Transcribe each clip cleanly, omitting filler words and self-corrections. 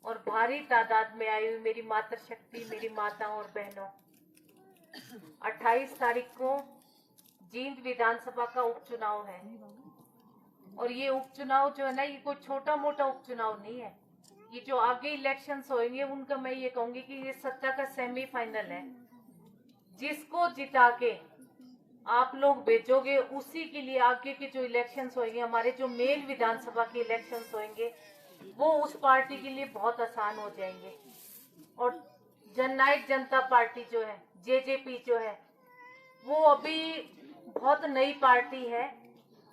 और भारी तादाद में आई हुई मेरी मातृशक्ति, मेरी माताओं और बहनों, 28 तारीख को जींद विधानसभा का उपचुनाव है। और ये उपचुनाव जो है ना, ये कोई छोटा मोटा उपचुनाव नहीं है। ये जो आगे इलेक्शंस होंगे उनका मैं ये कहूंगी कि ये सत्ता का सेमीफाइनल है। जिसको जिता के आप लोग भेजोगे उसी के लिए आगे के जो इलेक्शंस होंगे, हमारे जो मेन विधानसभा के इलेक्शंस होंगे, वो उस पार्टी के लिए बहुत आसान हो जाएंगे। और जननायक जनता पार्टी जो है, जेजेपी जो है, वो अभी बहुत नई पार्टी है।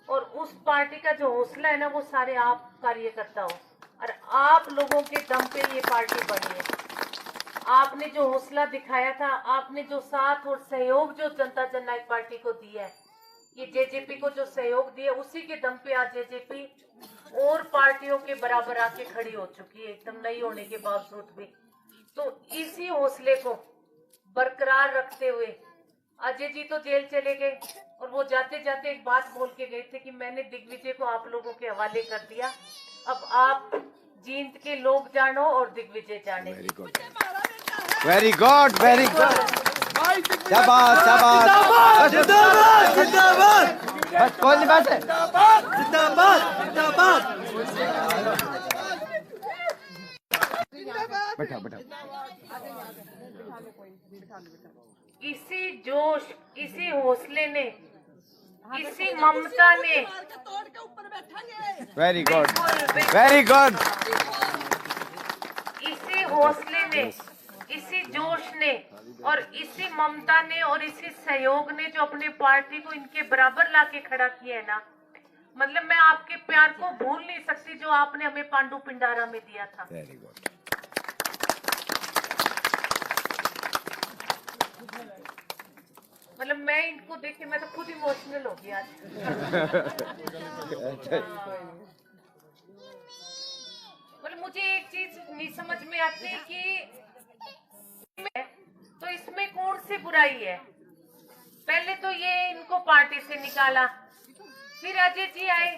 और उस पार्टी का जो हौसला है ना, वो सारे आप कार्यकर्ता हो और आप लोगों के दम पे ये पार्टी बनी है। आपने जो हौसला दिखाया था, आपने जो साथ और सहयोग जो जनता जननायक पार्टी को दिया है, ये जेजेपी को जो सहयोग दिया, उसी के दम पे आज जेजेपी और पार्टियों के बराबर आके खड़ी हो चुकी है, एकदम नई होने के बावजूद भी। तो इसी हौसले को बरकरार रखते हुए अजय जी तो जेल चले गए और वो जाते जाते एक बात बोल के गए थे कि मैंने दिग्विजय को आप लोगों के हवाले कर दिया, अब आप जींद के लोग जानो और दिग्विजय जाने। Very good, very good, very good. शाबाश, शाबाश, जिंदाबाद, जिंदाबाद। बस कोई नहीं, बस जिंदाबाद, जिंदाबाद। बैठा बैठा। इसी जोश, इसी हौसले ने, इसी ममता ने, वेरी गुड, वेरी गुड। इसी हौसले ने, इसी जोश ने और इसी ममता ने और इसी सहयोग ने जो अपनी पार्टी को इनके बराबर लाके खड़ा किया है ना, मतलब मैं आपके प्यार को भूल नहीं सकती जो आपने हमें पांडु पिंडारा में दिया था। Very good. मतलब मैं इनको देख के मैं तो खुद इमोशनल हो गई आज। मतलब मुझे एक चीज नहीं समझ में आती कि तो इसमें कौन सी बुराई है। पहले तो ये इनको पार्टी से निकाला, फिर अजय जी आए,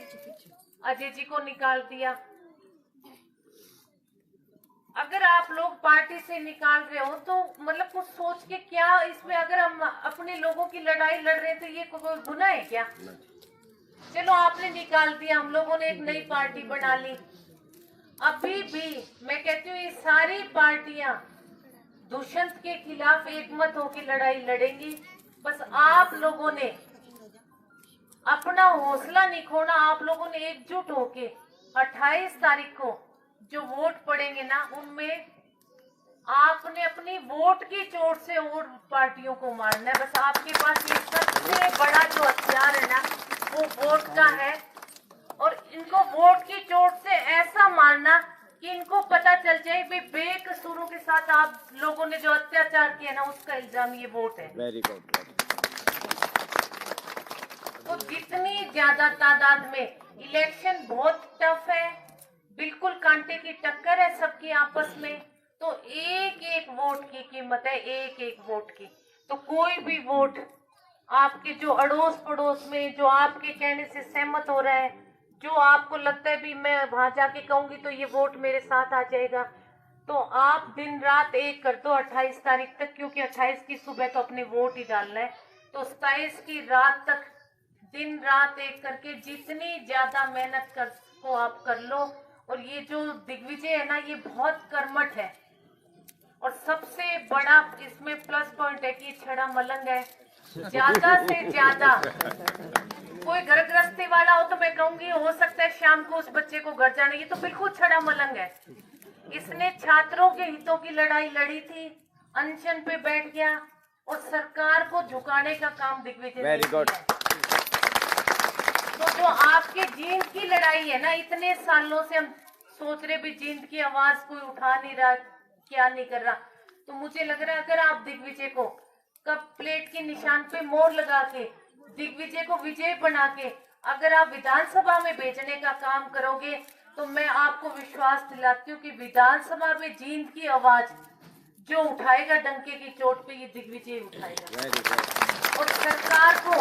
अजय जी को निकाल दिया। अगर आप लोग पार्टी से निकाल रहे हो तो मतलब कुछ सोच के क्या इसमें, अगर हम अपने लोगों की लड़ाई लड़ रहे हैं तो ये कोई गुनाह है क्या? चलो आपने निकाल दिया, हम लोगों ने एक नई पार्टी बना ली। अभी भी मैं कहती हूँ ये सारी पार्टियां दुष्यंत के खिलाफ एकमत होकर लड़ाई लड़ेंगी। बस आप लोगों ने अपना हौसला नहीं खोना, आप लोगों ने एकजुट होके 28 तारीख को जो वोट पड़ेंगे ना, उनमें आपने अपनी वोट की चोट से और पार्टियों को मारना है। बस आपके पास ये सबसे बड़ा जो हथियार है ना, वो वोट का है। और इनको वोट की चोट से ऐसा मारना कि इनको पता चल जाए भी बेकसूरों के साथ आप लोगों ने जो अत्याचार किया ना, उसका इल्जाम ये वोट है। Very good. तो जितनी ज्यादा तादाद में, इलेक्शन बहुत टफ है, बिल्कुल कांटे की टक्कर है सबकी आपस में। तो एक एक वोट की कीमत है, एक एक वोट की। तो कोई भी वोट आपके जो अड़ोस पड़ोस में जो आपके कहने से सहमत हो रहा है, जो आपको लगता है भी मैं वहां जाके कहूंगी तो ये वोट मेरे साथ आ जाएगा, तो आप दिन रात एक कर दो 28 तारीख तक, क्योंकि 28 की सुबह तो अपने वोट ही डालना है। तो 27 की रात तक दिन रात एक करके जितनी ज्यादा मेहनत कर को आप कर लो। और ये जो दिग्विजय है ना, ये बहुत कर्मठ है। और सबसे बड़ा इसमें प्लस पॉइंट है कि छड़ा मलंग है। ज्यादा से ज्यादा कोई घर गृहस्थी वाला हो तो मैं कहूंगी हो सकता है शाम को उस बच्चे को घर जाने, ये तो बिल्कुल छड़ा मलंग है। इसने छात्रों के हितों की लड़ाई लड़ी थी, अनशन पे बैठ गया और सरकार को झुकाने का काम दिग्विजय ने किया है। तो जो आपके जींद की लड़ाई है ना, इतने सालों से हम सोच रहे भी जींद की आवाज कोई उठा नहीं रहा, क्या नहीं कर रहा, तो मुझे लग रहा है अगर आप दिग्विजय को कप प्लेट के निशान पे मोहर लगा के दिग्विजय को विजय बना के अगर आप विधानसभा में भेजने का काम करोगे, तो मैं आपको विश्वास दिलाती हूँ कि विधानसभा में जींद की आवाज जो उठाएगा डंके की चोट पे, ये दिग्विजय उठाएगा और सरकार को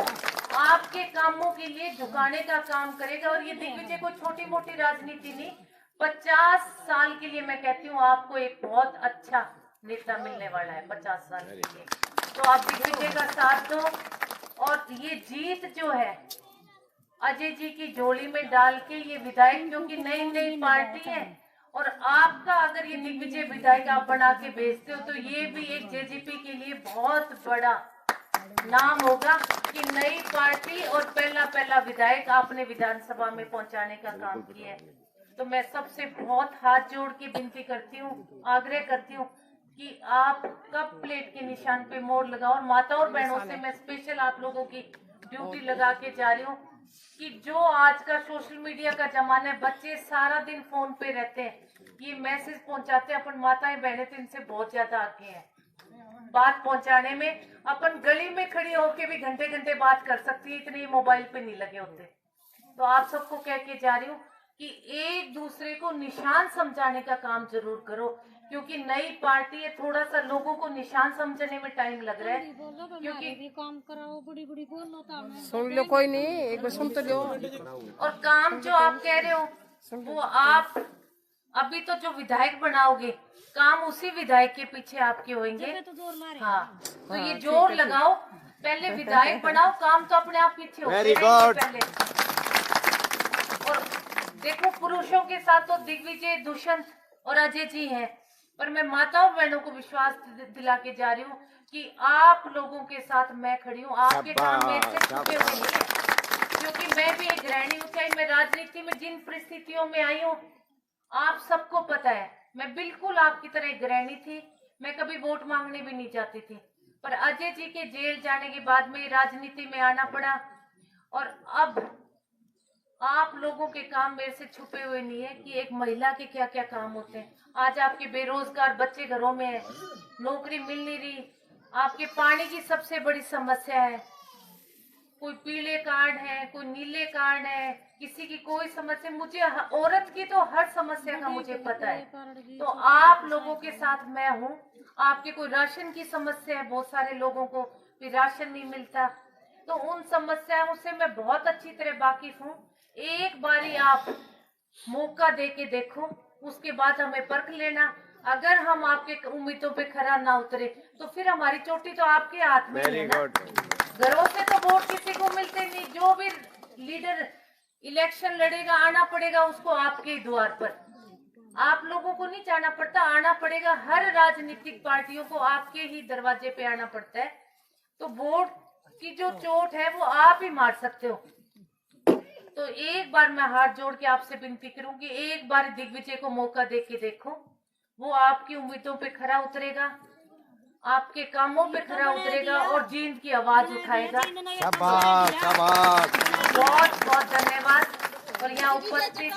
आपके कामों के लिए झुकाने का काम करेगा। और ये दिग्विजय कोई छोटी मोटी राजनीति नहीं, 50 साल के लिए मैं कहती हूँ आपको एक बहुत अच्छा नेता मिलने वाला है 50 साल के लिए। तो आप दिग्विजय का साथ दो और ये जीत जो है अजय जी की झोली में डाल के ये विधायक, क्योंकि नई नई पार्टी है और आपका अगर ये दिग्विजय विधायक आप बना के भेजते हो तो ये भी एक जेजेपी के लिए बहुत बड़ा नाम होगा कि नई पार्टी और पहला विधायक आपने विधानसभा में पहुंचाने का काम किया है। तो मैं सबसे बहुत हाथ जोड़ के विनती करती हूँ, आग्रह करती हूँ कि आप कब प्लेट के निशान पे मोड़ लगाओ। और माता और बहनों से मैं स्पेशल आप लोगों की ड्यूटी लगा के जा रही हूँ कि जो आज का सोशल मीडिया का जमाना है, बच्चे सारा दिन फोन पे रहते हैं, ये मैसेज पहुंचाते हैं, अपन माताएं बहनें तो इनसे बहुत ज्यादा आगे हैं बात पहुंचाने में। अपन गली में खड़ी होके भी घंटे घंटे बात कर सकती है, इतने मोबाइल पे नहीं लगे होते। तो आप सबको कह के जा रही हूँ कि एक दूसरे को निशान समझाने का काम जरूर करो, क्योंकि नई पार्टी है, थोड़ा सा लोगों को निशान समझने में टाइम लग रहा है। क्योंकि काम कराओ, बड़ी बड़ी बोलो तो सुन लो, कोई नहीं, एक बार सुन तो लो। और काम जो आप कह रहे हो वो आप अभी तो जो विधायक बनाओगे काम उसी विधायक के पीछे आपके होंगे। तो जोर मारे। हाँ, तो ये जोर लगाओ, पहले विधायक बनाओ, काम तो अपने आप पीछे होते Very रहेंगे good. पहले। और देखो पुरुषों के साथ तो दिग्विजय, दुष्यंत और अजय जी हैं, पर मैं माता और बहनों को विश्वास दिला के जा रही हूँ कि आप लोगों के साथ मैं खड़ी हूँ। आपके काम मेरे से छुपे हुए नहीं है, क्योंकि मैं भी एक गृहिणी हूँ। चाहे मैं राजनीति में जिन परिस्थितियों में आई हूँ आप सबको पता है, मैं बिल्कुल आपकी तरह एक गृहिणी थी, मैं कभी वोट मांगने भी नहीं जाती थी। पर अजय जी के जेल जाने के बाद में राजनीति में आना पड़ा और अब आप लोगों के काम मेरे से छुपे हुए नहीं है कि एक महिला के क्या क्या काम होते हैं। आज आपके बेरोजगार बच्चे घरों में है, नौकरी मिल नहीं रही, आपके पानी की सबसे बड़ी समस्या है, कोई पीले कार्ड है, कोई नीले कार्ड है, किसी की कोई समस्या, मुझे औरत की तो हर समस्या का मुझे पता है। तो आप लोगों के साथ मैं हूँ। आपके कोई राशन की समस्या है, बहुत सारे लोगों को भी राशन नहीं मिलता, तो उन समस्याओं से मैं बहुत अच्छी तरह वाकिफ हूँ। एक बारी आप मौका दे के देखो, उसके बाद हमें परख लेना। अगर हम आपके उम्मीदों पे खरा ना उतरे तो फिर हमारी चोटी तो आपके हाथ में ही है वेरी ना। गुड। घरों से तो वोट किसी को मिलते नहीं, जो भी लीडर इलेक्शन लड़ेगा आना पड़ेगा उसको आपके द्वार पर। आप लोगों को नहीं जाना पड़ता, आना पड़ेगा। हर राजनीतिक पार्टियों को आपके ही दरवाजे पे आना पड़ता है। तो वोट की जो चोट है वो आप ही मार सकते हो। तो एक बार मैं हाथ जोड़ के आपसे विनती करूंगी, एक बार दिग्विजय को मौका दे के देखो, वो आपकी उम्मीदों पे खरा उतरेगा, आपके कामों पे खरा उतरेगा और जींद की आवाज उठाएगा। शाबाश शाबाश। बहुत बहुत धन्यवाद। और यहाँ उपस्थित